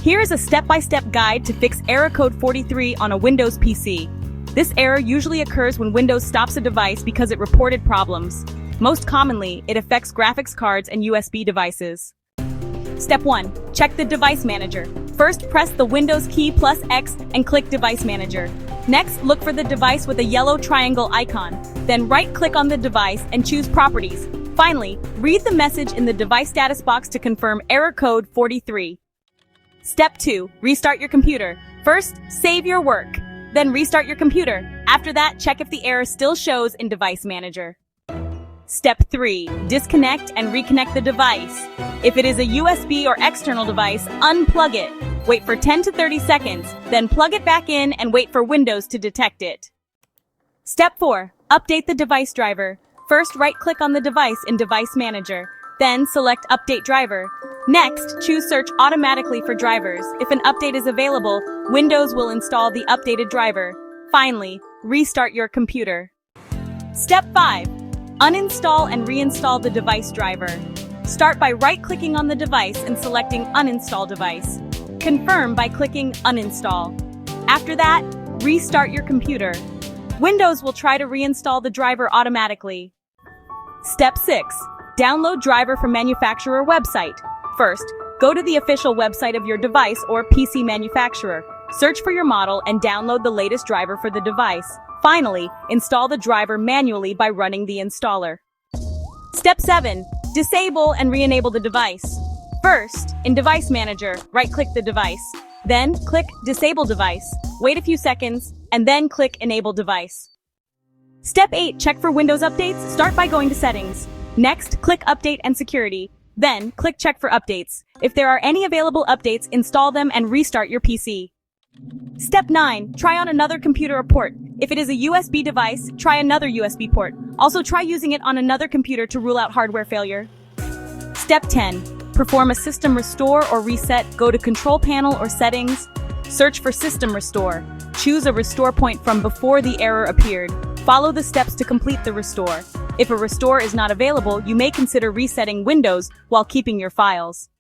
Here is a step-by-step guide to fix error code 43 on a Windows PC. This error usually occurs when Windows stops a device because it reported problems. Most commonly, it affects graphics cards and USB devices. Step 1. Check the device manager. First, press the Windows key plus X and click Device Manager. Next, look for the device with a yellow triangle icon. Then right-click on the device and choose Properties. Finally, read the message in the device status box to confirm error code 43. Step 2. Restart your computer. First, save your work. Then restart your computer. After that, check if the error still shows in Device Manager. Step 3. Disconnect and reconnect the device. If it is a USB or external device, unplug it. Wait for 10 to 30 seconds, then plug it back in and wait for Windows to detect it. Step 4. Update the device driver. First, right-click on the device in Device Manager. Then select Update Driver. Next, choose Search automatically for drivers. If an update is available, Windows will install the updated driver. Finally, restart your computer. Step 5. Uninstall and reinstall the device driver. Start by right-clicking on the device and selecting Uninstall Device. Confirm by clicking Uninstall. After that, restart your computer. Windows will try to reinstall the driver automatically. Step 6. Download driver from manufacturer website. First, go to the official website of your device or PC manufacturer. Search for your model and download the latest driver for the device. Finally, install the driver manually by running the installer. Step 7. Disable and re-enable the device. First, in Device Manager, right-click the device. Then, click Disable Device. Wait a few seconds, and then click Enable Device. Step 8. Check for Windows updates. Start by going to Settings. Next, click Update and Security. Then, click Check for Updates. If there are any available updates, install them and restart your PC. Step 9. Try on another computer or port. If it is a USB device, try another USB port. Also, try using it on another computer to rule out hardware failure. Step 10. Perform a system restore or reset. Go to Control Panel or Settings. Search for System Restore. Choose a restore point from before the error appeared. Follow the steps to complete the restore. If a restore is not available, you may consider resetting Windows while keeping your files.